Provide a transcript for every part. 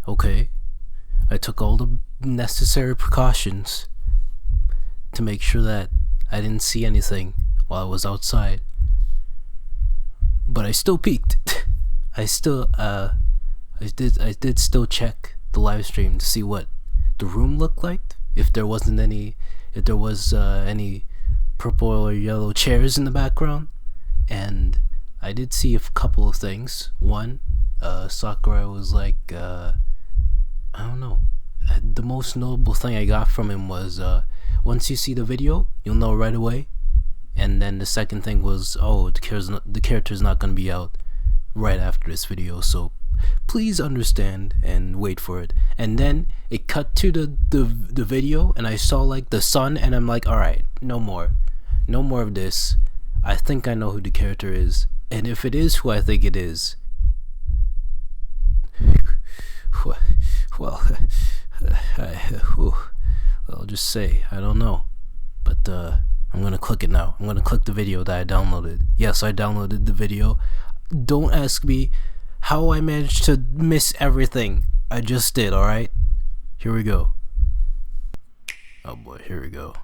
Okay. I took all the necessary precautions to make sure that I didn't see anything while I was outside. But I still peeked. I did still check the live stream to see what the room looked like. If there was any purple or yellow chairs in the background, and I did see a couple of things. One, Sakurai was like, I don't know. The most notable thing I got from him was, once you see the video, you'll know right away. And then the second thing was, the character's not gonna be out right after this video, so please understand and wait for it. And then it cut to the video, and I saw like the sun, and I'm like, alright, no more of this. I think I know who the character is, and if it is who I think it is, well, I'll just say I don't know, but I'm gonna click it now. I'm gonna click the video that I downloaded. Yes, I downloaded the video. Don't ask me how I managed to miss everything. I just did, alright? Here we go. Oh boy, here we go.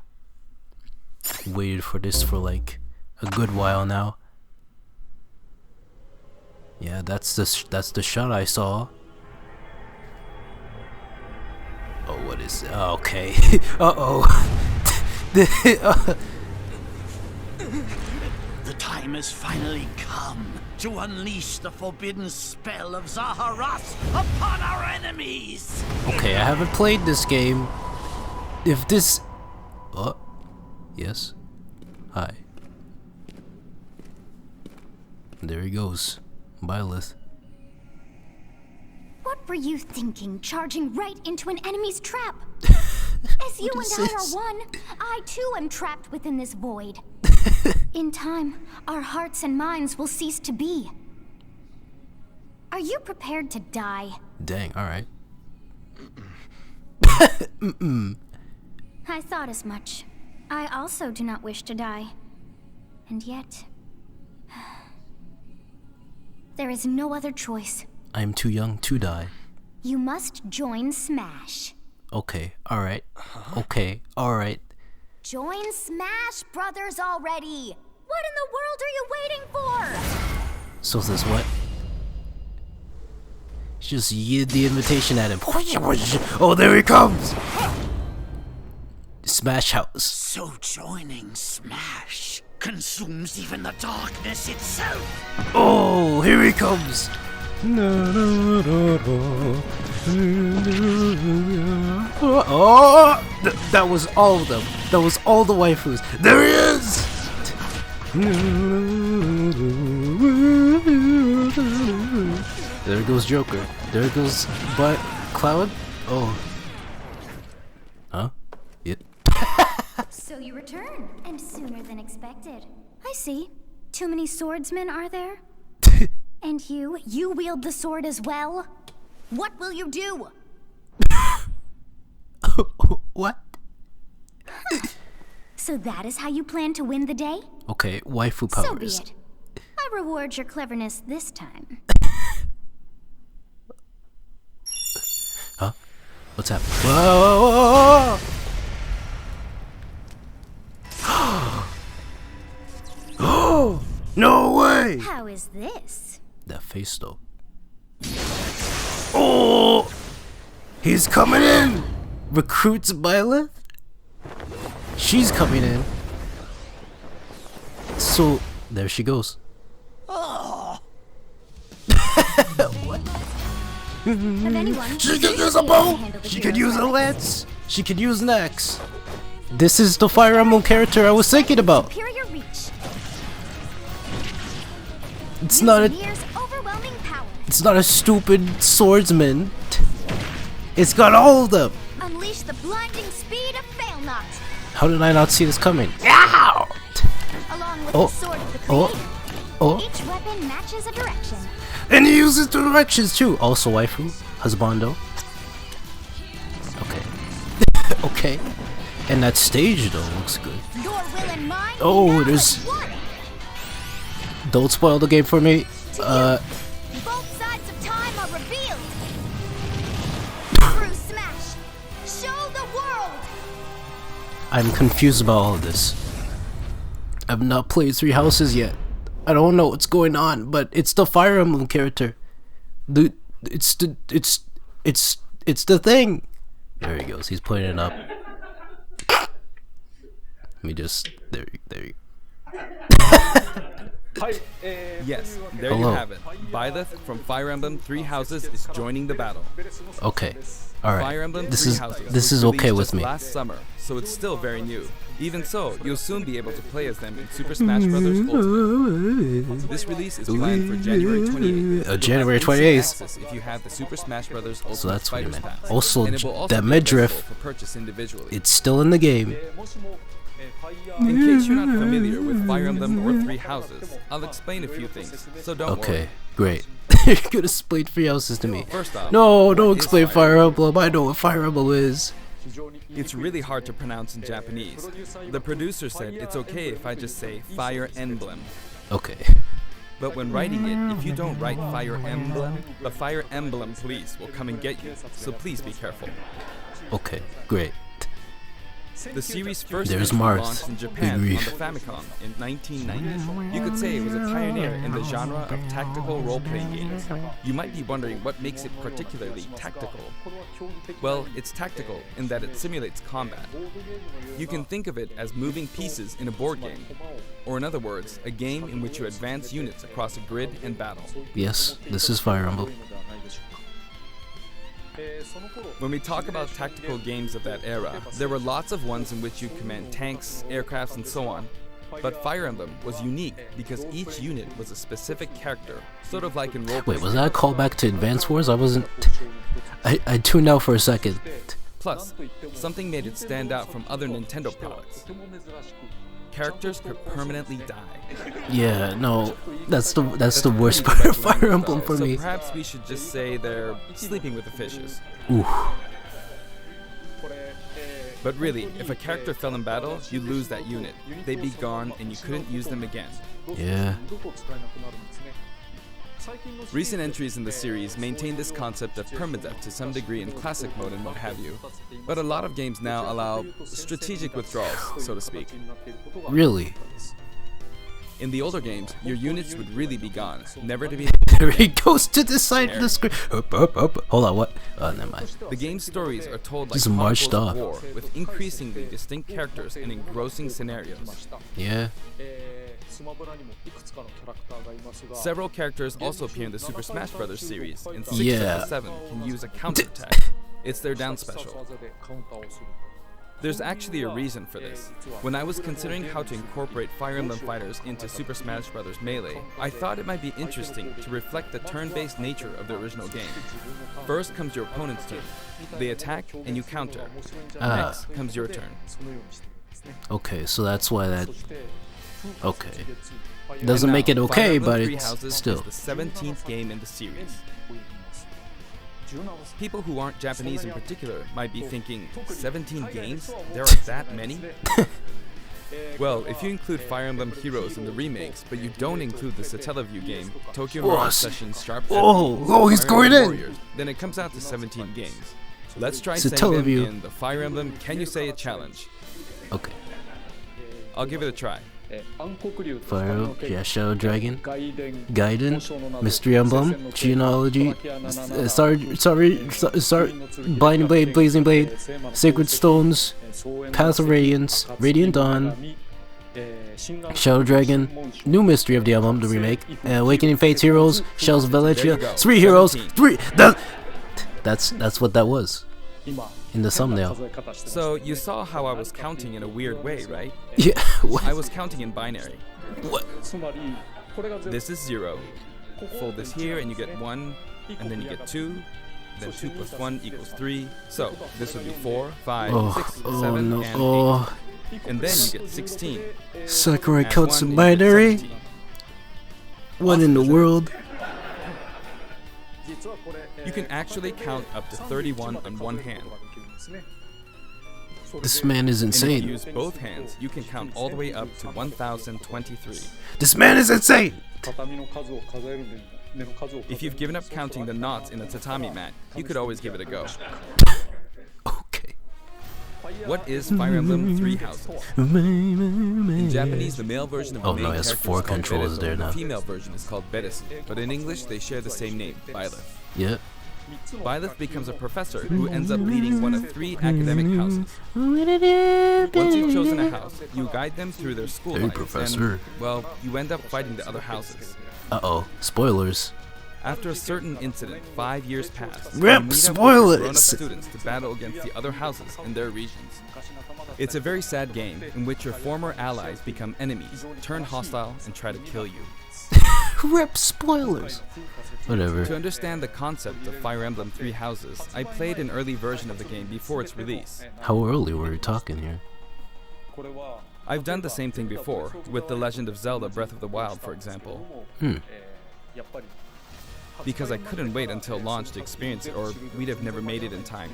Waited for this for like a good while now. Yeah, that's the shot I saw. Oh, what is it? Oh, okay. Uh-oh. The time has finally come to unleash the forbidden spell of Zaharas upon our enemies! Okay, I haven't played this game. If this... Oh. Yes. Hi. There he goes. Byleth. What were you thinking, charging right into an enemy's trap? As you and I are one, I too am trapped within this void. In time, our hearts and minds will cease to be. Are you prepared to die? Dang, alright. I thought as much. I also do not wish to die. And yet... there is no other choice. I am too young to die. You must join Smash. Okay, alright. Okay, alright. Join Smash Brothers already! What in the world are you waiting for? So this what? Just yield the invitation at him. Oh, there he comes! Smash House. So joining Smash consumes even the darkness itself. Oh, here he comes! Oh, that was all of them. That was all the waifus. There he is! There goes Joker. There goes Cloud. Oh. Huh? Yep. So you return, and sooner than expected. I see. Too many swordsmen, are there? And you wield the sword as well? What will you do? What? So that is how you plan to win the day? Okay, waifu powers. So be it. I reward your cleverness this time. Huh? What's happening? Whoa! Oh! No way! How is this? That face though. Oh! He's coming in! Recruits Byleth? She's coming in. So, there she goes. Oh. What? Of anyone, She can use a bow! She can use a lance! She can use an axe! This is the Fire Emblem character I was thinking about! superior reach. It's not a... Mir's overwhelming power. It's not a stupid swordsman. It's got all of them! Unleash the blinding speed of Failnaught. How did I not see this coming? Ow! Along with Oh. the sword of the Oh. creator. Oh. Each weapon matches a direction. And he uses directions too! Also waifu. Husbando. Okay. Okay. And that stage though looks good. Your will and mine. Oh, now there's... as one. Don't spoil the game for me. Both sides of time are revealed. I'm confused about all of this. I've not played Three Houses yet. I don't know what's going on, but it's the Fire Emblem character. It's the thing. There he goes. He's putting it up. Let me just there you. Yes, there Hello. you have it. Byleth from Fire Emblem Three Houses is joining the battle. Okay. All right. Fire Emblem This Three is Houses this was is okay released with just me. last summer, so it's still very new. Even so, you'll soon be able to play as them in Super Smash Bros. Ultimate. This release is planned for January 28th. January You'll have instant 28th. access if you have the Super Smash Bros. Ultimate So that's what you Fighters meant. Pass. Also, And it will also that be midriff, available for purchase individually. it's still in the game. In case you're not familiar with Fire Emblem or Three Houses, I'll explain a few things, so don't worry. Okay, great. You're gonna explain Three Houses to me. First off, No, don't what is explain Fire Emblem. I know what Fire Emblem is. It's really hard to pronounce in Japanese. The producer said it's okay if I just say Fire Emblem. Okay. But when writing it, if you don't write Fire Emblem, the Fire Emblem police will come and get you, so please be careful. Okay, great. The series first There's entry Marth. launched in Good Japan on the grief. Famicom in 1990. You could say it was a pioneer in the genre of tactical role-playing games. You might be wondering what makes it particularly tactical. Well, it's tactical in that it simulates combat. You can think of it as moving pieces in a board game, or in other words, a game in which you advance units across a grid and battle. Yes, this is Fire Emblem. When we talk about tactical games of that era, there were lots of ones in which you command tanks, aircrafts, and so on. But Fire Emblem was unique because each unit was a specific character, sort of like in role. Wait, was that a callback to Advance Wars? I wasn't. I tuned out for a second. Plus, something made it stand out from other Nintendo products. Characters could permanently die. Yeah, no, that's the worst part of Fire Emblem for So me. perhaps we should just say they're sleeping with the fishes. Ooh. But really, if a character fell in battle, you'd lose that unit. They'd be gone and you couldn't use them again. Yeah. Recent entries in the series maintain this concept of permadeath to some degree in classic mode and what have you. But a lot of games now allow strategic withdrawals, so to speak. Really? In the older games, your units would really be gone, never to be. There he goes to the side of the screen. Up. Hold on, what? Oh, never mind. The game's stories are told like Just marched chronicles of off. war, with increasingly distinct characters and engrossing scenarios. Yeah. Several characters also appear in the Super Smash Bros. Series, and 6 Yeah. of the 7 can use a counterattack. It's their down special. There's actually a reason for this. When I was considering how to incorporate Fire Emblem fighters into Super Smash Bros. Melee, I thought it might be interesting to reflect the turn-based nature of the original game. First comes your opponent's turn. They attack and you counter. Next comes your turn. Okay, so that's why that. Okay. And Doesn't now, make it Fire okay, Emblem but Three it's Houses still. is the 17th game in the series. People who aren't Japanese in particular might be thinking, 17 games? There are that many? Well, if you include Fire Emblem Heroes in the remakes, but you don't include the Satellaview game, Tokyo Mirage Sessions Sharp Oh, he's Fire going Emblem in! Warriors, then it comes out to 17 games. Let's try saying them Satellaview. in the Fire Emblem Can You Say It challenge. Okay. I'll give it a try. Fire, yeah, Shadow Dragon, Gaiden, Mystery Emblem, Genealogy, Blinding Blade, Blazing Blade, Sacred Stones, Path of Radiance, Radiant Dawn, Shadow Dragon, New Mystery of the Emblem, the remake, Awakening Fates Heroes, Shells of There you Valencia, go, 3 heroes, 17. 3. That's what that was in the thumbnail. So you saw how I was counting in a weird way, right? Yeah. I What? was counting in binary. What? This is 0. Fold this here and you get 1, and then you get 2. Then 2 plus 1 equals 3. So this would be 4, 5, Oh, 6, oh 7, no. and 8. Oh, And then you get 16. Sakurai Add counts 1 in and you get binary? 17. What in the world? You can actually count up to 31 on one hand. This man is And if you insane. use both hands, you can count all the way up to 1023. This man is insane! If you've given up counting the knots in a tatami mat, you could always give it a go. Okay. What is Fire Emblem Three Houses? In Japanese, the male version of the main no, it has character 4 is called controllers Berezo, there and now. the female version is called Beresu, but in English they share the same name, Byleth. Yeah. Byleth becomes a professor who ends up leading one of 3 academic houses. Once you've chosen a house, you guide them through their school Hey, life, Professor. and, well, you end up fighting the other houses. Uh-oh. Spoilers. After a certain incident, 5 years pass. Rip, you meet up with your spoilers! grown-up students to battle against the other houses in their regions. It's a very sad game in which your former allies become enemies, turn hostile, and try to kill you. Rip, spoilers. Whatever. To understand the concept of Fire Emblem Three Houses, I played an early version of the game before its release. How early were we talking here? I've done the same thing before, with The Legend of Zelda Breath of the Wild, for example. Because I couldn't wait until launch to experience it, or we'd have never made it in time.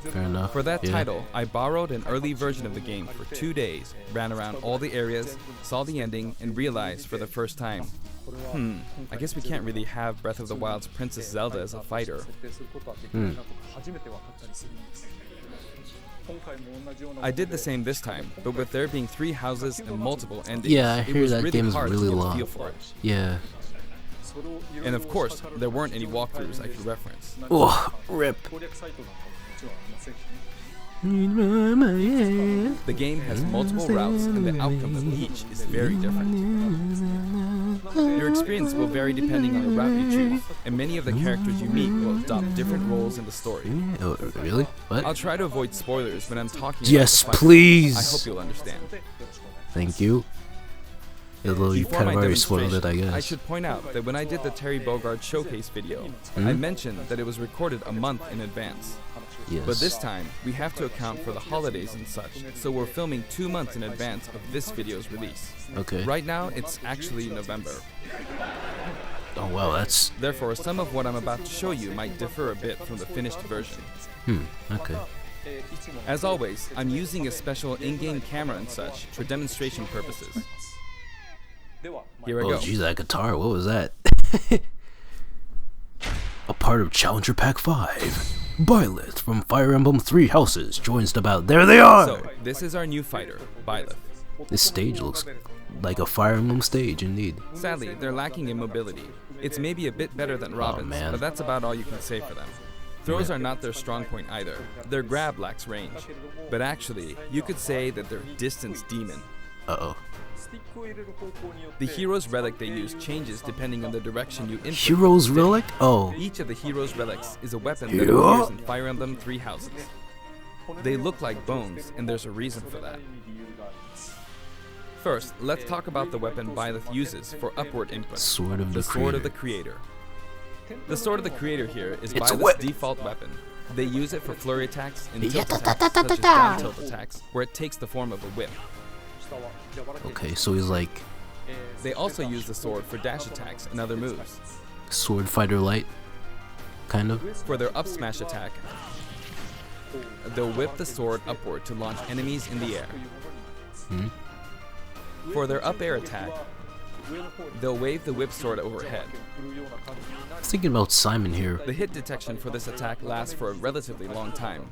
Fair enough. For that yeah. title, I borrowed an early version of the game for 2 days, ran around all the areas, saw the ending, and realized for the first time, I guess we can't really have Breath of the Wild's Princess Zelda as a fighter. I did the same this time, but with there being 3 houses and multiple endings, Yeah, I it hear was that really game's hard really to get a long. feel for it. Yeah. And of course, there weren't any walkthroughs I could reference. Oh, rip. The game has multiple routes, and the outcome of each is very different. Your experience will vary depending on the route you choose, and many of the characters you meet will adopt different roles in the story. Oh, really? What? I'll try to avoid spoilers when I'm talking Yes, about the fight. please. I hope you'll understand. Thank you. Although you Before kind of my already spoiled it, I demonstration, guess. should point out that when I did the Terry Bogard showcase video, I mentioned that it was recorded a month in advance. Yes. But this time, we have to account for the holidays and such, so we're filming 2 months in advance of this video's release. Okay. Right now, it's actually November. Oh, wow, that's... Therefore, some of what I'm about to show you might differ a bit from the finished version. Okay. As always, I'm using a special in-game camera and such for demonstration purposes. Here I Oh, go. geez, that guitar, what was that? A part of Challenger Pack 5. Byleth from Fire Emblem Three Houses joins the battle. There they are! So, this is our new fighter, Byleth. This stage looks like a Fire Emblem stage, indeed. Sadly, they're lacking in mobility. It's maybe a bit better than Robin's, man. but that's about all you can say for them. Throws are not their strong point either. Their grab lacks range. But actually, you could say that they're distance demon. Uh-oh. The hero's relic they use changes depending on the direction you input. Hero's Relic? Oh. Each of the hero's relics is a weapon that appears in Fire Emblem Three Houses. They look like bones, and there's a reason for that. First, let's talk about the weapon Byleth uses for upward input. Sword of the Sword of the Creator. Creator. The Sword of the Creator here is It's a Byleth's whip. default weapon. They use it for flurry attacks and Yeah, tilt attacks, such as down tilt attacks, where it takes the form of a whip. Okay, so he's like They also use the sword for dash attacks and other moves. Sword Fighter Light, kind of. For their up smash attack, they'll whip the sword upward to launch enemies in the air. For their up air attack, they'll wave the whip sword overhead. I was thinking about Simon here. The hit detection for this attack lasts for a relatively long time.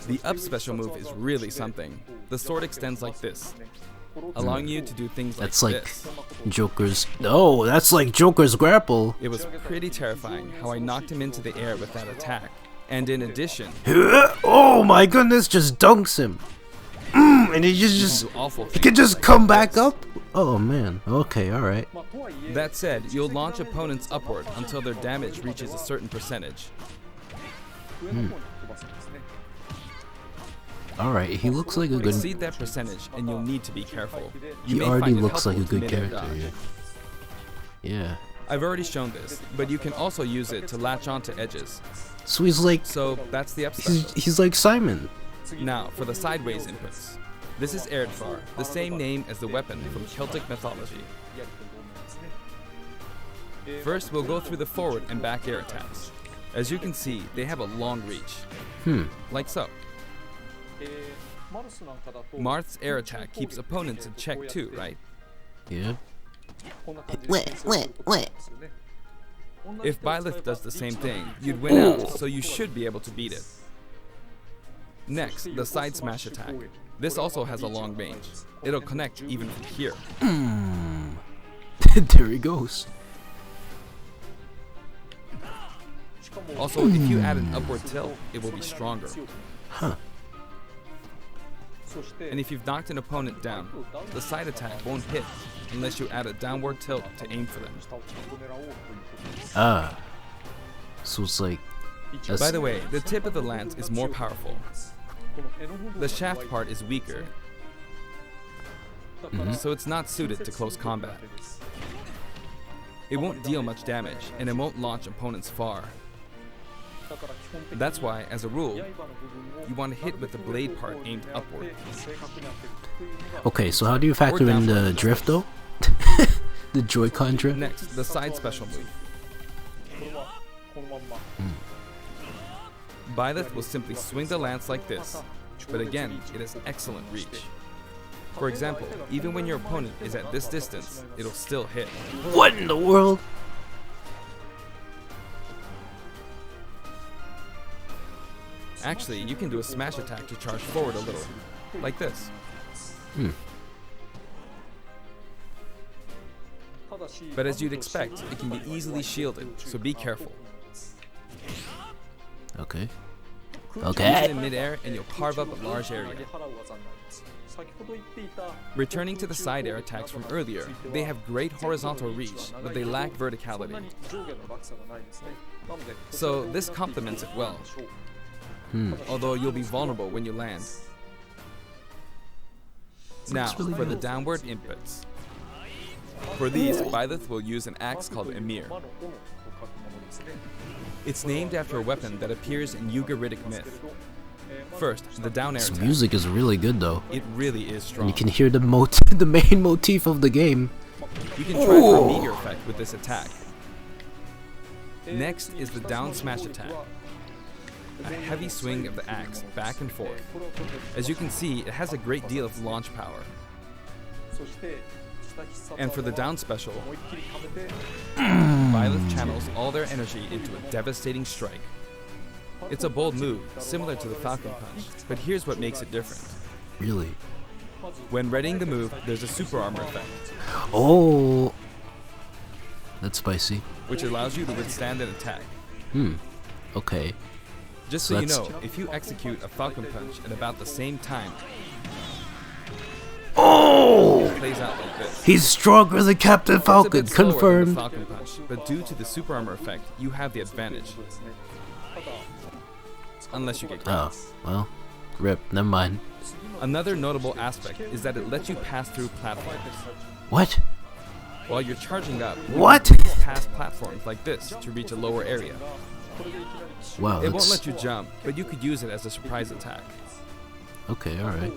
The up special move is really something. The sword extends like this, allowing you to do things like That's like this. Joker's. Oh, that's like Joker's grapple. It was pretty terrifying how I knocked him into the air with that attack. And in addition, Oh my goodness, just dunks him. And he just do awful he things can just like come this. back up. Oh man. Okay, all right. That said, you'll launch opponents upward until their damage reaches a certain percentage. All right. He looks like a good. Exceed that percentage, and you'll need to be careful. You He may already find it looks like a helpful good to mid-air character. dodge. Yeah. I've already shown this, but you can also use it to latch onto edges. So he's like So that's the up special. he's like Simon. Now, for the sideways inputs. This is Erdvar, the same name as the weapon from Celtic mythology. First, we'll go through the forward and back air attacks. As you can see, they have a long reach. Like so. Marth's air attack keeps opponents in check too, right? Yeah. If Byleth does the same thing, you'd win out, so you should be able to beat it. Next, the side smash attack. This also has a long range. It'll connect even from here. There he goes. Also, if you add an upward tilt, it will be stronger. Huh. And if you've knocked an opponent down, the side attack won't hit unless you add a downward tilt to aim for them. Ah. So it's like... By the way, the tip of the lance is more powerful. The shaft part is weaker, so it's not suited to close combat. It won't deal much damage, and it won't launch opponents far. That's why, as a rule, you want to hit with the blade part aimed upward. Okay, so how do you factor in the drift though? The Joy-Con drift? Next, the side special move. Byleth will simply swing the lance like this, but again, it has excellent reach. For example, even when your opponent is at this distance, it'll still hit. What in the world? Actually, you can do a smash attack to charge forward a little, like this. But as you'd expect, it can be easily shielded, so be careful. Okay. Use Okay. it in midair and you'll carve up a large area. Returning to the side air attacks from earlier, they have great horizontal reach, but they lack verticality. So this complements it well, although you'll be vulnerable when you land. Now, for the downward inputs. For these, Byleth will use an axe called Emir. It's named after a weapon that appears in Ugaritic myth. First, the down air This attack. music is really good though. It really is strong. And you can hear the the main motif of the game. You can try for a meteor effect with this attack. Next is the down smash attack. A heavy swing of the axe back and forth. As you can see, it has a great deal of launch power. And for the down special, Byleth channels all their energy into a devastating strike. It's a bold move, similar to the Falcon Punch, but here's what makes it different. Really? When readying the move, there's a super armor effect, Oh. That's spicy. which allows you to withstand an attack. Okay. Just So so you that's- know, if you execute a Falcon Punch at about the same time, Oh! it plays out like this. He's stronger than Captain It's a Falcon. bit slower than the Confirmed. Falcon Punch, but due to the super armor effect, you have the advantage. Unless you get Oh, grabbed. well. Rip. Never mind. Another notable aspect is that it lets you pass through platforms. What? While you're charging up, you What? can breeze past platforms like this to reach a lower area. Wow. It won't That's let you jump, but you could use it as a surprise attack. okay. All right.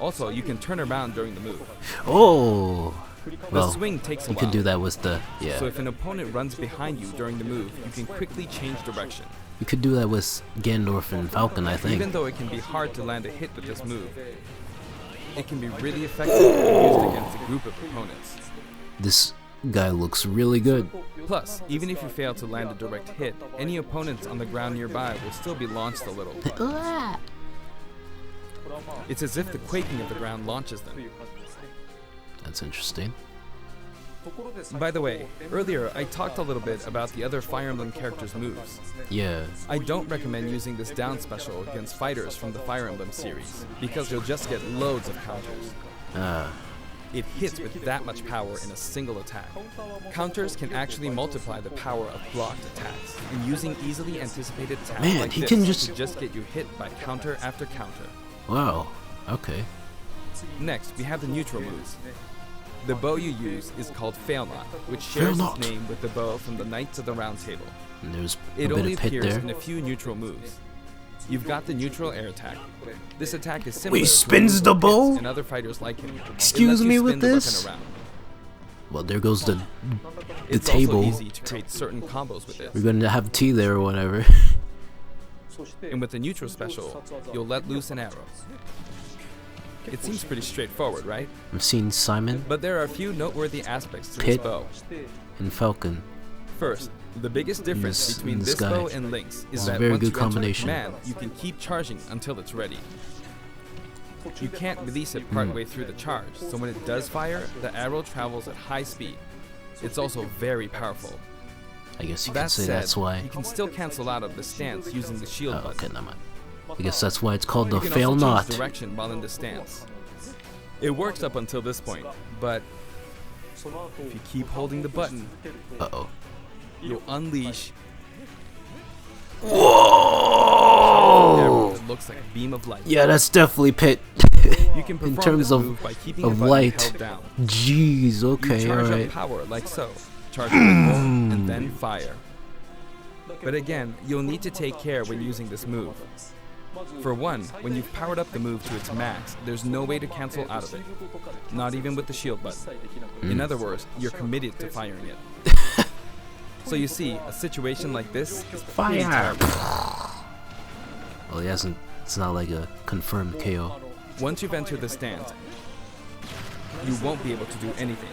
Also, you can turn around during the move. Oh. The Well, swing takes a you while, can do that with the so if an opponent runs behind you during the move, you can quickly change direction. You could do that with Gandorf and Falcon, I think. Even though it can be hard to land a hit with this move, it can be really effective when used against a group of opponents. This guy looks really good. Plus, even if you fail to land a direct hit, any opponents on the ground nearby will still be launched a little. It's as if the quaking of the ground launches them. That's interesting. By the way, earlier I talked a little bit about the other Fire Emblem characters' moves. Yeah. I don't recommend using this down special against fighters from the Fire Emblem series, because you'll just get loads of counters. It hits with that much power in a single attack. Counters can actually multiply the power of blocked attacks, and using easily anticipated attacks Man, like he this can to just get you hit by counter after counter. Wow. Okay. Next, we have the neutral moves. The bow you use is called Fail Not, which shares Fail Not. its name with the bow from the Knights of the Round Table. And there's a It bit only of pit appears there. in a few neutral moves. You've got the neutral air attack. This attack is similar Wait, to spins the bow? and other fighters like him. It Excuse lets you me spin with the weapon this? around. Well, there goes the It's table. also easy to create certain combos with it. We're gonna have tea there or whatever. And with the neutral special, you'll let loose an arrow. It seems pretty straightforward, right? I'm seeing Simon But there are a few noteworthy aspects to Pit. this bow. and Falcon. First, The biggest difference in between this this guy. bow and Link's This is is a that very once good you enter combination. command, you can keep charging until it's ready. You can't release it partway through the charge, so when it does fire, the arrow travels at high speed. It's also very powerful. I guess you That can say said, that's why. you can still cancel out of the stance using the shield Oh, button. okay, never mind. I guess that's why it's called the You can fail also not. change direction while in the stance. It works up until this point, but if you keep holding the button, Uh-oh. you'll unleash Whoa! arrow that looks like a beam of light. Yeah, that's definitely Pit. You can perform terms this of- move by keeping of the button light. held down. Jeez, You okay, charge alright. up power like so. Charge a bit more and then fire. But again, you'll need to take care when using this move. For one, when you've powered up the move to its max, there's no way to cancel out of it. Not even with the shield button. In other words, you're committed to firing it. So you see, a situation like this is pretty Fire! terrible. Well, he hasn't. It's not like a confirmed KO. Once you've entered the stance, you won't be able to do anything.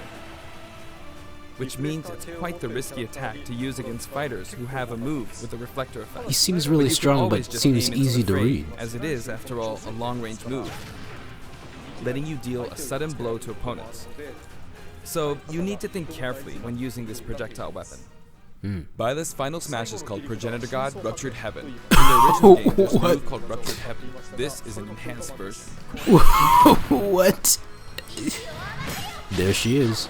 Which means it's quite the risky attack to use against fighters who have a move with a reflector effect. He seems really You can strong, always but just seems aim into easy the to fray, read. as it is, after all, a long-range move, letting you deal a sudden blow to opponents. So you need to think carefully when using this projectile weapon. Byleth's final smash is called Progenitor God Ruptured Heaven. In the original game, there's a What? move called Ruptured Heaven. This is an enhanced version. What? There she is.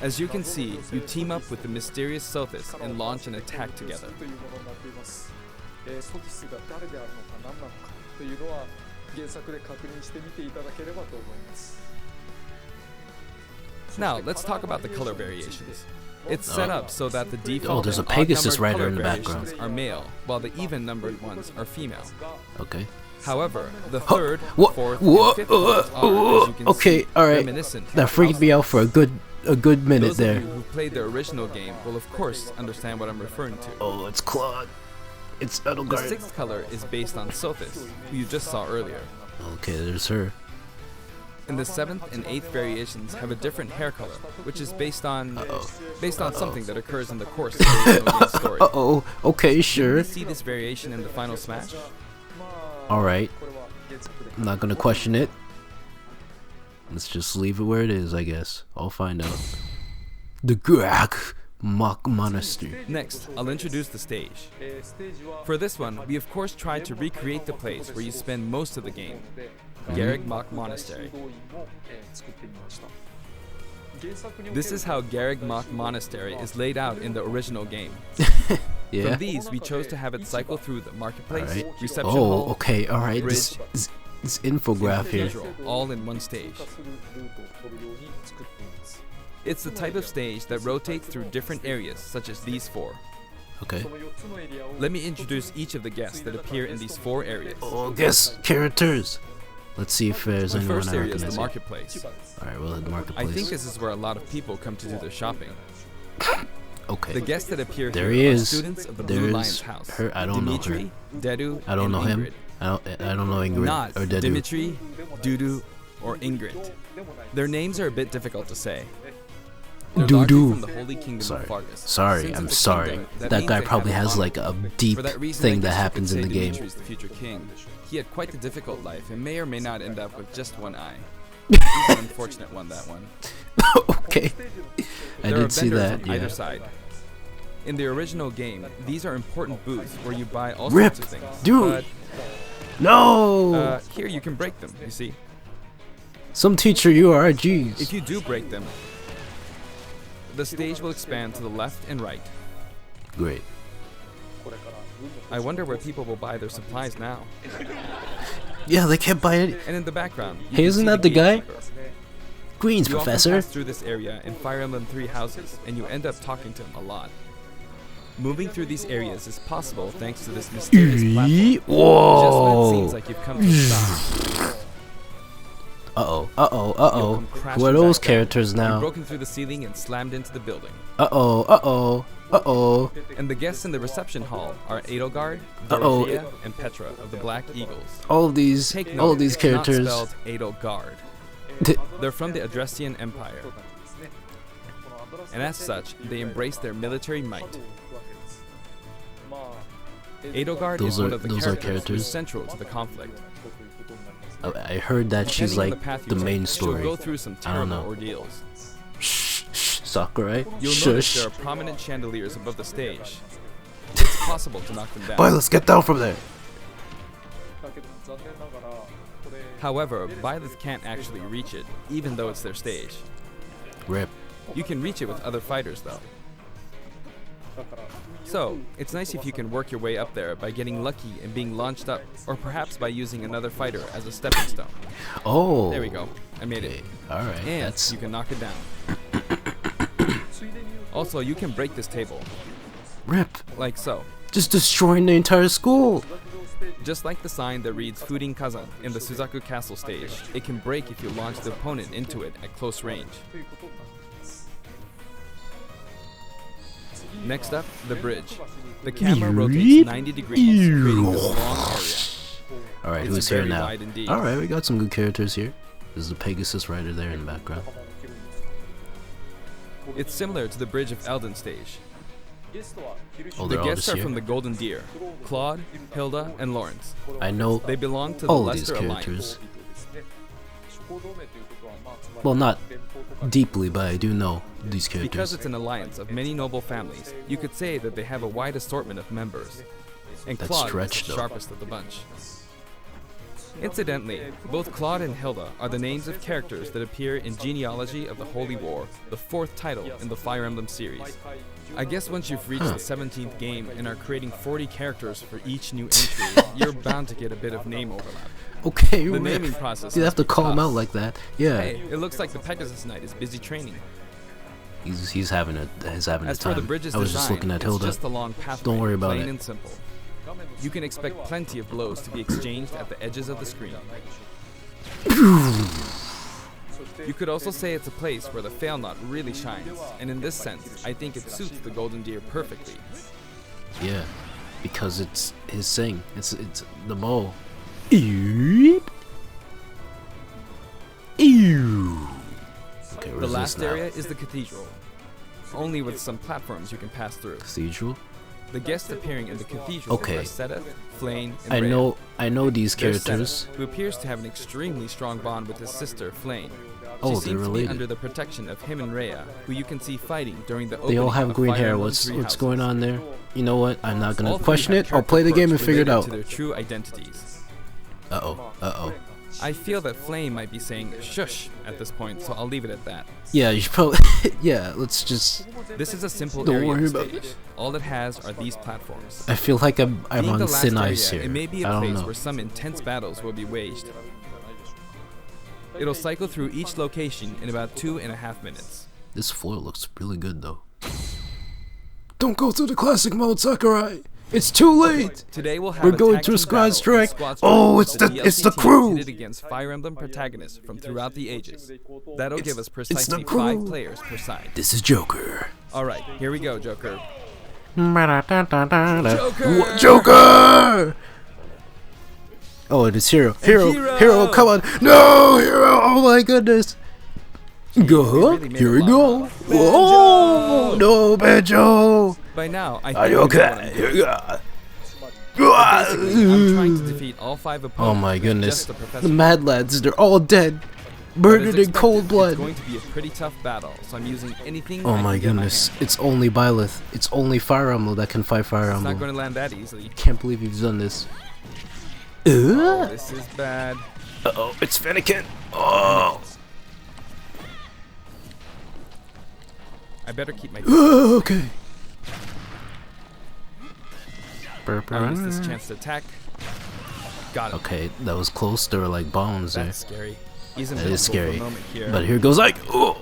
As you can see, you team up with the mysterious Sothis and launch an attack together. Now, let's talk about the color variations. It's set up so that the default there's a and Pegasus odd-numbered rider color in the variations background. are male, while the even-numbered ones are female. Okay. However, the third, What? fourth, What? and fifth colors are, as you can Okay, see, alright. reminiscent. That freaked me out for a good minute Those there. of you who played the original game will of course understand what I'm referring to. Oh, it's Claude. It's The Edelgard. sixth color is based on Sothis, who you just saw earlier. Okay, there's her. And the seventh and eighth variations have a different hair color, which is based on something that occurs in the course of the original game story. Uh-oh. Okay, Did sure. you see this variation in the final smash? Alright. I'm not gonna question it. Let's just leave it where it is, I guess. I'll find out. The Grak Mock Monastery. Next, I'll introduce the stage. For this one, we of course tried to recreate the place where you spend most of the game, Garreg Mach Monastery. This is how Garreg Mach Monastery is laid out in the original game. Yeah. From these, we chose to have it cycle through the marketplace, Alright. reception Oh, hall, okay, alright. bridge, This infograph and here. cathedral, all in one stage. It's the type of stage that rotates through different areas, such as these four. Okay. Let me introduce each of the guests that appear in these four areas. Oh, guess characters. Let's see if there's The anyone first I area is recognize. the marketplace. Alright, well, the I marketplace. think this is where a lot of people come to do their shopping. Okay. The guests that appear There here he are is. students of the There Blue is Lion's house. her. I don't know her. Dimitri, Dedu, I don't and know him. Ingrid. I don't know Ingrid Not or Dedu. Dimitri, Dudu, or Ingrid. Their names are a bit difficult to say. They're largely Dudu. from the Holy Kingdom Sorry. of Fargus. Sorry, Since I'm it's a sorry. kingdom, That means guy they probably have has an like a honor. deep For that reason, I thing that guess you happens could in the say game. Dimitri's the future king. He had quite the difficult life and may or may not end up with just one eye. He's an unfortunate one, that one. Okay. I There are did see vendors that, on yeah. either side. In the original game, these are important booths where you buy all Rip! sorts of things. Dude! No! But here you can break them, you see. Some teacher you are, jeez. If you do break them, the stage will expand to the left and right. Great. I wonder where people will buy their supplies now. Yeah, they can't buy it. And in the background, you Hey, can isn't see that the guy? gatekeeper. Greens, You often Professor. pass through this area in Fire Emblem 3 houses, and you end up talking to him a lot. Moving through these areas is possible thanks to this mysterious platform. Just when it Whoa. seems like you've come to a stop, Uh-oh, you'll uh-oh. come crashing Who are those back down. characters You've now? broken through the ceiling and slammed into the building. Uh-oh, uh-oh, uh-oh. And the guests in the reception hall are Edelgard, Uh-oh. Dorothea, and Petra of the Black Eagles. All of these Take all note, of these it's not characters. spelled Edelgard. They're from the Adrestian Empire. and as such, they embrace their military might. Edelgard is one of the characters who's central to the conflict. I heard that she's Depending on like the path the you main take, story. She'll go through some I don't terrible know. ordeals. Shh, Sakurai. You'll notice Shush. there are prominent chandeliers above the stage. It's possible to knock them down. Boy, let's get down from there. However, Byleth can't actually reach it, even though it's their stage. Rip. You can reach it with other fighters, though. So, it's nice if you can work your way up there by getting lucky and being launched up, or perhaps by using another fighter as a stepping stone. Oh. There we go. I made it. Alright, And that's... you can knock it down. Also, you can break this table, Rip. like so. Just destroying the entire school. Just like the sign that reads Furin Kazan in the Suzaku Castle stage, it can break if you launch the opponent into it at close range. Next up, the bridge. The camera rotates 90 degrees, creating this long area. Alright, It's who's here very now? wide indeed. Alright, we got some good characters here. There's the Pegasus rider there in the background. It's similar to the bridge of Elden stage. Oh, The they're all guests just are here. from the Golden Deer, Claude, Hilda, and Lawrence. I know They belong to the all of these Leicester characters. Alliance. Well, not deeply, but I do know these Because characters. it's an alliance of many noble families, you could say that they have a wide assortment of members. And That's Claude stretched, is the though. sharpest of the bunch. Incidentally, both Claude and Hilda are the names of characters that appear in Genealogy of the Holy War, the 4th title in the Fire Emblem series. I guess once you've reached the 17th game and are creating 40 characters for each new entry, you're bound to get a bit of name overlap. Okay, The Rip. naming process You have must to be call him tough. out like that. Yeah, Hey, it looks like the Pegasus Knight is busy training. he's having a As for the time. bridge's I was design, just looking at it's Hilda. just a long pathway, Don't worry about plain it. and simple. You can expect plenty of blows to be exchanged at the edges of the screen. You could also say it's a place where the fail knot really shines, and in this sense, I think it suits the Golden Deer perfectly. Yeah, because it's his thing. It's the bow. Eep. Ew. Okay, The where's last this now? area is the cathedral, only with some platforms you can pass through. Cathedral. The guests appearing in the cathedral Okay. are Sedith, Flayn, and I Rhea. know these There's characters. Sedith, who appears to have an extremely strong bond with his sister, Flayn. Oh, She they're seems to be related. under the protection of him and Rhea, who you can see fighting during the They opening all have of green Fire hair. Emblem What's Three what's Houses. going on there? You know what? I'm not gonna All three question have it. I'll play the character game and quirks figure it related out. to their true identities. Uh-oh. I feel that Flayn might be saying shush at this point, so I'll leave it at that. Yeah, you should probably... yeah, let's just... This is a simple Don't area worry of the about stage. All it has are these platforms. I feel like I'm Being on the last thin area, ice here. it may be a I don't place know. where some intense battles will be waged. It'll cycle through each location in about 2.5 minutes. This floor looks really good, though. Don't go through the classic mode, Sakurai! It's too late! Today we'll have We're a going tag to a team squad battle, strike. squad Oh, strike. it's the DLC team crew. pitted against Fire Emblem protagonists from throughout the ages. That'll give us the precisely crew. 5 players per side. This is Joker. All right, here we go, Joker. Joker! Joker! Oh, it is Hero. Hero, come on! No, Hero! Oh my goodness! Go! really made Here a we go! lot. Whoa! No, Banjo! By now, I think Are you we know what I'm okay? doing. Basically, I'm trying to defeat all 5 opponents. Oh my with goodness. just the The professor. Mad Lads, they're all dead. But as Murdered in expected, cold It's blood. going to be a pretty tough battle, so I'm using anything. Oh I my can get goodness. hand. It's only Byleth. It's only Fire Emblem that can fight Fire It's not Emblem. going to land that easily. Can't believe you've done this. Oh, this is bad. Uh-oh, it's Fennekin. Oh. I better keep my. Okay. I'll use this chance to attack. Got it. Okay, that was close. There were like bombs there. That's scary. He's That invincible is for scary. a moment here. But here goes like, oh.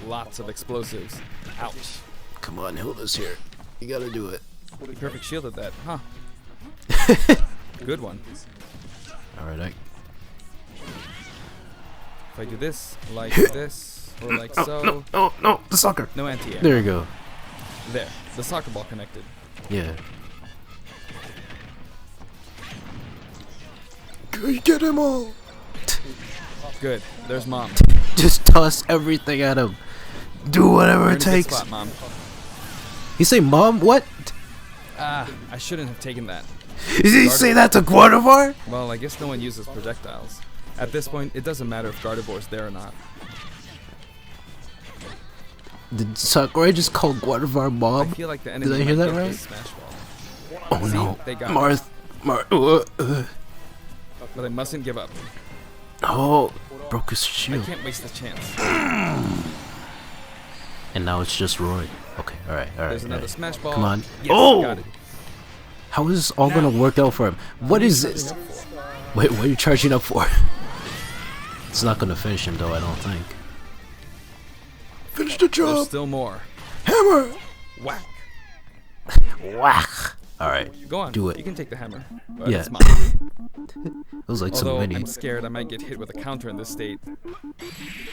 Lots of explosives. Ouch. Come on, Hilda's here. You gotta do it. He perfect shielded that, huh? Good one. Alright, If I do this, like this, or like so. no, the soccer. No anti-air. There you go. There. The soccer ball connected. Yeah. Get him all. Good. There's Mom. Just toss everything at him. Do whatever You're it in a good takes. spot, Mom. You say Mom? What? Ah, I shouldn't have taken that. Did he say that to Gardevoir? Well, I guess no one uses projectiles. At this point, it doesn't matter if Gardevoir's there or not. Did Sakurai just call Gardevoir I Mom? feel like the enemy Did I hear might that get right? this Smash Ball. Oh See? no. They got it. But I mustn't give up. Oh, broke his I shield. can't waste the chance. And now it's just Roy. Okay, alright. There's another Smash Ball. Come on. Yes, Oh! got it. How is this all gonna work out for him? What is this? Wait, what are you charging up for? It's not gonna finish him though, I don't think. Finish the There's job! still more. Hammer! Whack. Whack! Alright, Go on. do it. You can take the hammer. But Yeah. it's mine. It was like Although some mini. I'm scared I might get hit with a counter in this state.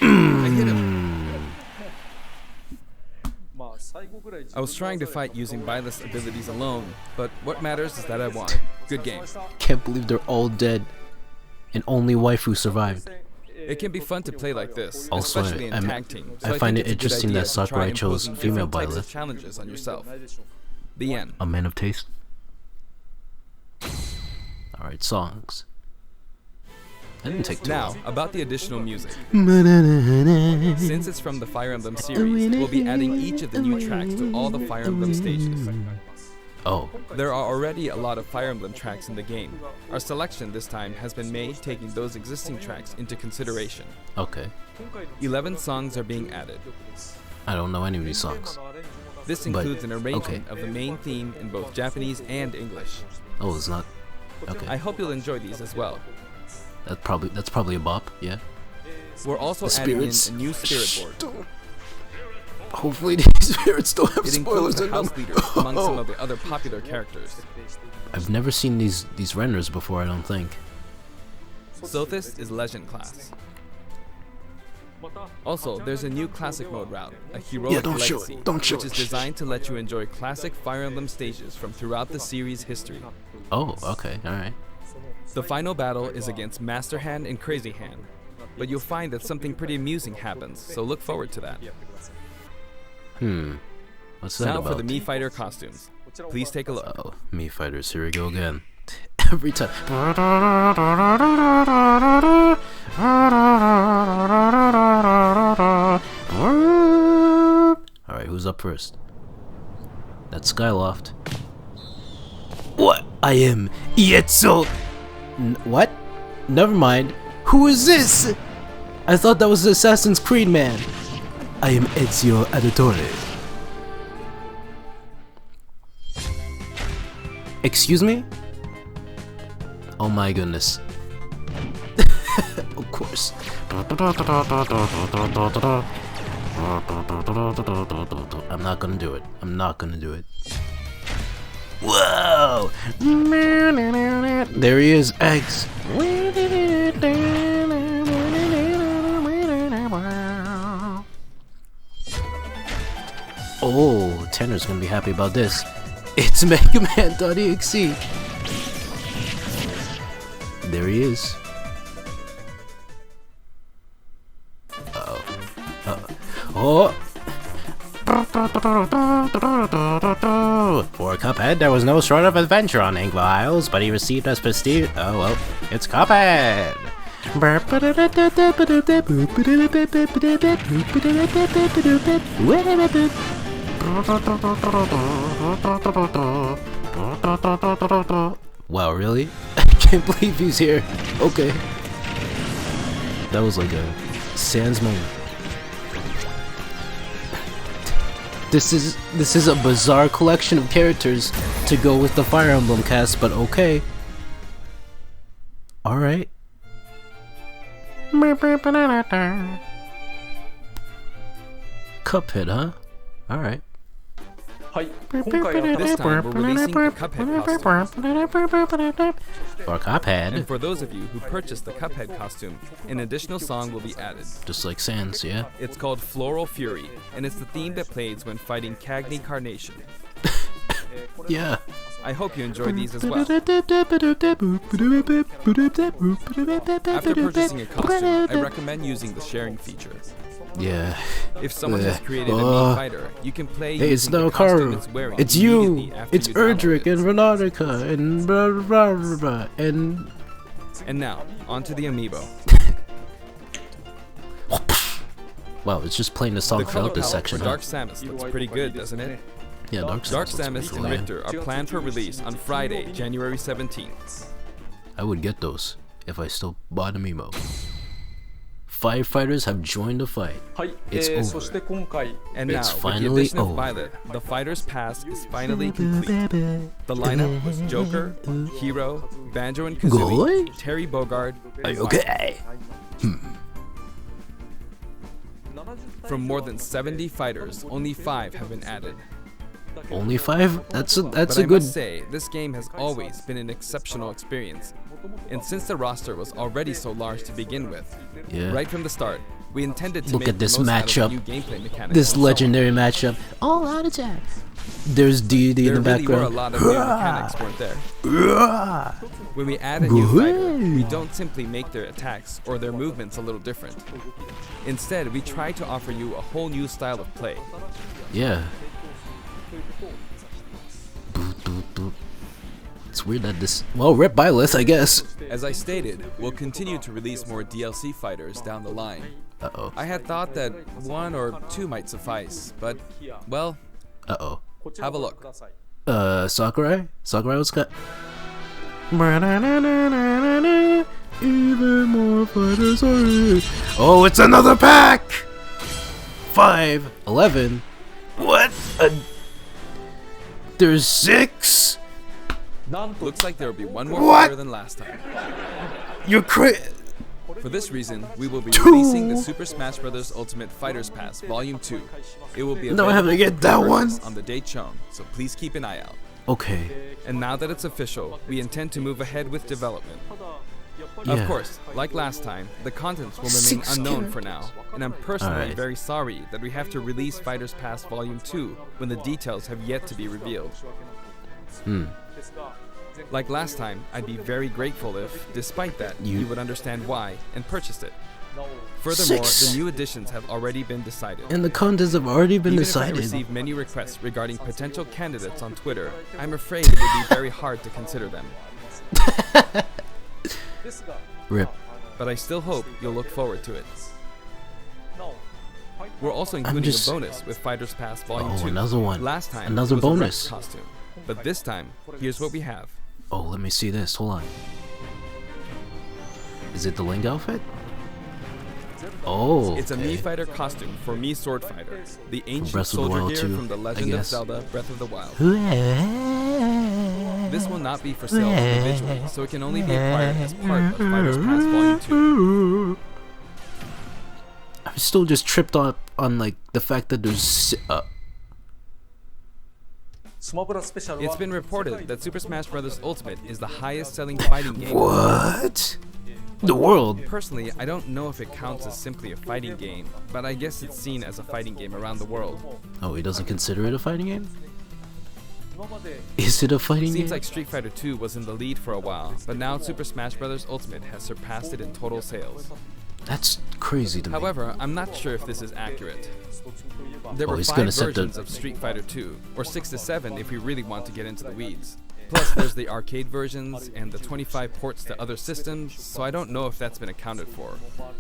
I hit him. I was trying to fight using Byleth's abilities alone, but what matters is that I won. Good game. Can't believe they're all dead. And only waifu survived. It can be fun to play like this, Also, especially in I'm- tag team. I So find think it it's a good interesting idea that to try Sakurai chose imposing female different types of Byleth. challenges on yourself. The end. A man of taste. Alright, songs. That didn't take too Now, long. about the additional music. Since it's from the Fire Emblem series, we'll be adding each of the new tracks to all the Fire Emblem stages. Oh, There are already a lot of Fire Emblem tracks in the game. Our selection this time has been made taking those existing tracks into consideration. okay. 11 songs are being added. I don't know any of these songs. This But, includes an arrangement okay. of the main theme in both Japanese and English. Oh, it's not. Okay. I hope you'll enjoy these as well. That's probably a bop. Yeah. We're also The adding in spirits. a new spirit board. Hopefully these spirits don't have It spoilers includes a in them. house leader among some of the other popular characters. I've never seen these renders before. I don't think. Sothis is Legend class. Also, there's a new classic mode route, a heroic Yeah, don't show it. legacy, Don't show which is it. designed to let you enjoy classic Fire Emblem stages from throughout the series' history. Oh, okay. All right. The final battle is against Master Hand and Crazy Hand, but you'll find that something pretty amusing happens, so look forward to that. What's that Now about? for the Mii Fighter costumes. Please take a look. Oh, Mii Fighters. Here we go again. Every time. Alright, who's up first? That's Skyloft. What? I am Ietzo. What? Never mind. Who is this? I thought that was the Assassin's Creed man. I am Ezio Auditore. Excuse me? Oh my goodness. Of course. I'm not gonna do it. I'm not gonna do it. Whoa! There he is, Eggs. Oh, Tanner's gonna be happy about this. It's Mega Man.exe. There he is. Oh. For Cuphead, there was no sort of adventure on Anglo Isles, but he received as prestige. Oh well, it's Cuphead. Wow, really? I can't believe he's here. Okay. That was like a Sans moment. This is a bizarre collection of characters to go with the Fire Emblem cast, but okay. Alright. Cuphead, huh? Alright. This time, we're releasing a Cuphead costume. For Cuphead. And for those of you who purchased the Cuphead costume, an additional song will be added. Just like Sans, yeah? It's called Floral Fury, and it's the theme that plays when fighting Cagney Carnation. Yeah. I hope you enjoy these as well. After purchasing a costume, I recommend using the sharing feature. Yeah. If someone has created a Mii fighter, you can play Hey, it's using the no costume Chrom. it's wearing. It's you. immediately after It's you download Erdrick it. and Veronica and blah blah blah blah and. And now, onto the amiibo. Wow, it's just playing the song The color throughout this palette section. for Huh? Dark Samus looks pretty good, doesn't it? Yeah, Dark Dark Samus looks Samus pretty and cool. Richter are planned for release on Friday, January 17th. I would get those if I still bought a Mimo. Firefighters have joined the fight. It's そして over. 今回 And now, It's with the finally addition of over. Violet, the Fighters Pass is finally complete. The lineup was Joker, Hero, Banjo and Goy? Kazooie, Terry Bogard, Are you okay? From more than 70 fighters, only 5 have been added. Only 5? That's But a I good. must say, this game has always been an exceptional experience. And since the roster was already so large to begin with, Yeah. right from the start, we intended to Look make at this the most out of matchup. the new gameplay mechanics. This legendary matchup. All out attack. There's deity in There the really were a background. lot of new mechanics, weren't there? When we add a new fighter, we don't simply make their attacks or their movements a little different. Instead, we try to offer you a whole new style of play. Yeah. It's weird that this. Well, rip Byleth, I guess. As I stated, we'll continue to release more DLC fighters down the line. Uh oh. I had thought that 1 or 2 might suffice, but, well, Uh oh. have a look. Sakurai? Sakurai was got. Even more fighters are here. Oh, it's another pack! 5, 11. What? There's 6? Looks like there will be one more What? fighter than last time. You're crazy. For this reason, we will be 2. releasing the Super Smash Bros. Ultimate Fighters Pass Volume 2. It will be No, I have to available get that for one. purchase on the date shown, so please keep an eye out. Okay. And now that it's official, we intend to move ahead with development. Yeah. Of course, like last time, the contents will remain 6 unknown for now, and I'm personally Alright. very sorry that we have to release Fighters Pass Volume 2 when the details have yet to be revealed. Like last time, I'd be very grateful if, despite that, you would understand why and purchase it. Furthermore, 6. the new additions have already been decided. And the contents have already been Even decided. if I receive many requests regarding potential candidates on Twitter, I'm afraid it would be very hard to consider them. Rip. But I still hope you'll look forward to it. We're also including just- a bonus with Fighters Pass Volume Oh, 2. another one. Last time, Another it was a Rex bonus. costume. But this time, here's what we have. Oh, let me see this. Hold on. Is it the Link outfit? Oh, It's a okay. Mii Fighter costume for Mii Sword Fighter, the ancient Breath of the soldier Wild gear 2, from The I Legend of guess. Zelda Breath of the Wild. This will not be for sale individually, so it can only be acquired as part of Fighters Pass Volume 2. I'm still just tripped up on like the fact that there's. It's been reported that Super Smash Bros. Ultimate is the highest selling fighting game. What? The world. Personally, I don't know if it counts as simply a fighting game, but I guess it's seen as a fighting game around the world. Oh, he doesn't consider it a fighting game? Is it a fighting game? Seems like Street Fighter 2 was in the lead for a while, but now Super Smash Bros. Ultimate has surpassed it in total sales. That's crazy to me. However, I'm not sure if this is accurate. There were he's 5 gonna set the- versions of Street Fighter 2, or 6 to 7 if we really want to get into the weeds. Plus, there's the arcade versions and the 25 ports to other systems, so I don't know if that's been accounted for.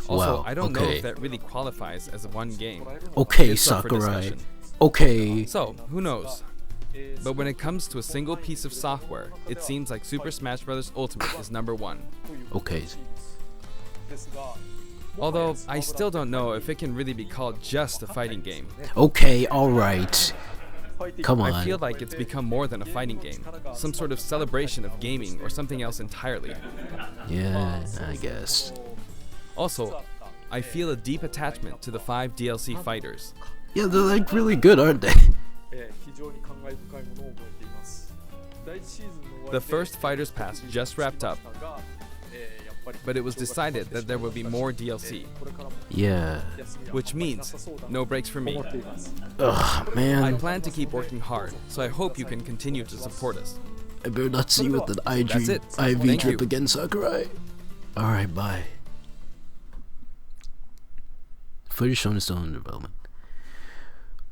Also, Wow, I don't know okay. if that really qualifies as one game. Okay, It's up for Sakurai. discussion. Okay. So, who knows? But when it comes to a single piece of software, it seems like Super Smash Bros. Ultimate is number 1. Okay. Although, I still don't know if it can really be called just a fighting game. Okay, alright. Come on. I feel like it's become more than a fighting game, some sort of celebration of gaming or something else entirely. Yeah, I guess. Also, I feel a deep attachment to the 5 DLC fighters. Yeah, they're like really good, aren't they? The first Fighters Pass just wrapped up, but it was decided that there will be more DLC, Yeah. which means no breaks for me. Ugh, I man. plan to keep working hard, so I hope you can continue to support us. I better not see you with an That's it. IV Thank drip you. again, Sakurai. Alright, bye. Footage shown is still in development.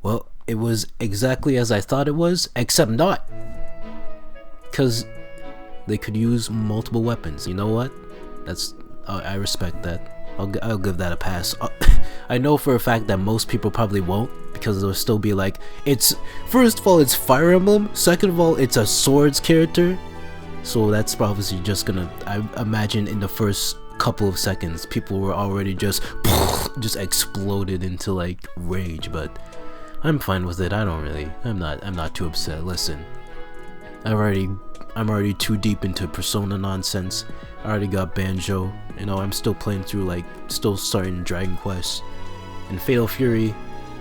Well, it was exactly as I thought it was, except not. Because they could use multiple weapons. You know what? I respect that. I'll give that a pass. I know for a fact that most people probably won't, because they'll still be like, first of all, it's Fire Emblem. Second of all, it's a swords character. So that's probably just gonna, I imagine in the first couple of seconds, people were already just exploded into like rage. But I'm fine with it. I'm not too upset. Listen, I'm already too deep into Persona nonsense. I already got Banjo. You know, I'm still playing through, like, still starting Dragon Quest and Fatal Fury.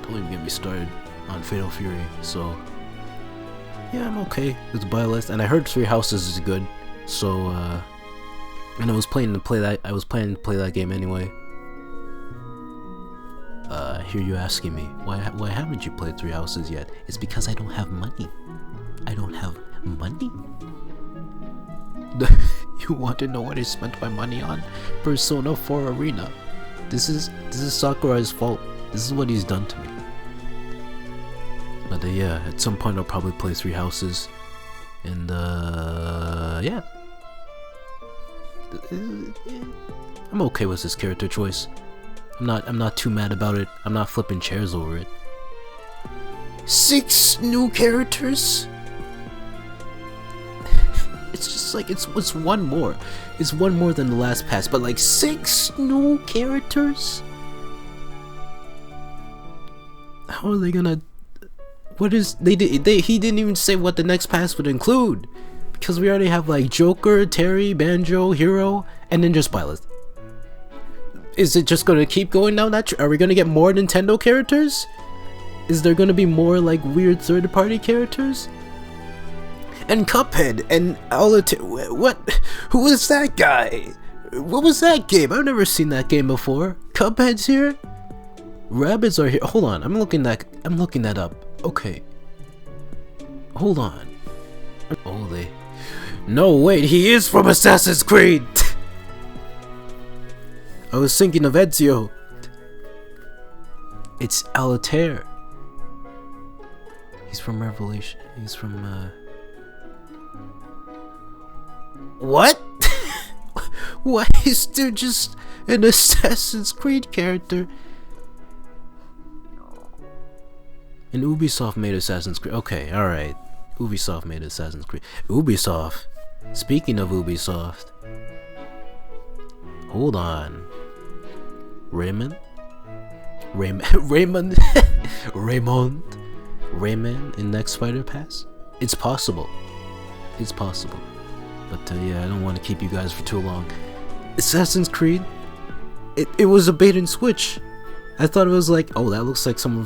Don't even get me started on Fatal Fury. So yeah, I'm okay with the buy list, and I heard Three Houses is good. So and I was planning to play that game anyway. I hear you asking me why haven't you played Three Houses yet? It's because I don't have money. I don't have money. You want to know what I spent my money on? Persona 4 Arena. This is Sakurai's fault. This is what he's done to me. But yeah, at some point I'll probably play Three Houses, and yeah, I'm okay with this character choice. I'm not too mad about it. I'm not flipping chairs over it. 6 new characters. It's just like it's one more. It's one more than the last pass, but like 6 new characters. How are they gonna? What is he didn't even say what the next pass would include, because we already have like Joker, Terry, Banjo, Hero, and then just Byleth. Is it just gonna keep going down that? Are we gonna get more Nintendo characters? Is there gonna be more like weird third-party characters? And Cuphead and what? Who was that guy? What was that game? I've never seen that game before. Cuphead's here. Rabbits are here. Hold on, I'm looking that up. Okay. Hold on. Oh, no, wait, he is from Assassin's Creed! I was thinking of Ezio. It's Altair. He's from Revelation. He's from, What? Why is there just an Assassin's Creed character? And Ubisoft made Assassin's Creed. Okay, alright. Ubisoft made Assassin's Creed. Ubisoft. Speaking of Ubisoft. Hold on. Raymond in Next Fighter Pass? It's possible. It's possible. But yeah, I don't want to keep you guys for too long. Assassin's Creed? It was a bait and switch. I thought it was like, oh, that looks like someone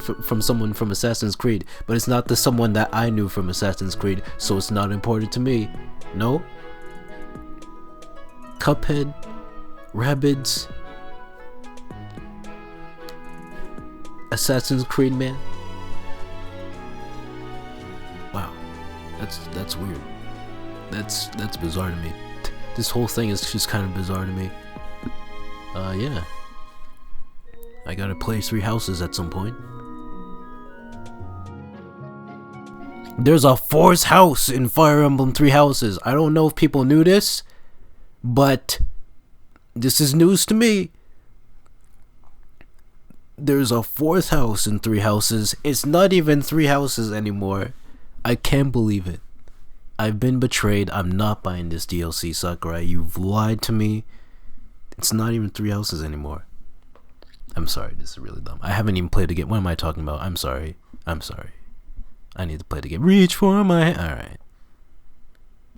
from Assassin's Creed, but it's not the someone that I knew from Assassin's Creed, so it's not important to me. No. Cuphead, Rabbids, Assassin's Creed, man. Wow, that's weird. That's bizarre to me. This whole thing is just kind of bizarre to me. Yeah. I gotta play Three Houses at some point. There's a 4th house in Fire Emblem Three Houses. I don't know if people knew this, but this is news to me. There's a 4th house in Three Houses. It's not even 3 houses anymore. I can't believe it. I've been betrayed. I'm not buying this DLC, Sakurai. You've lied to me. It's not even 3 houses anymore. I'm sorry, this is really dumb. I haven't even played the game. What am I talking about? I'm sorry. I need to play the game. Reach for my... Alright.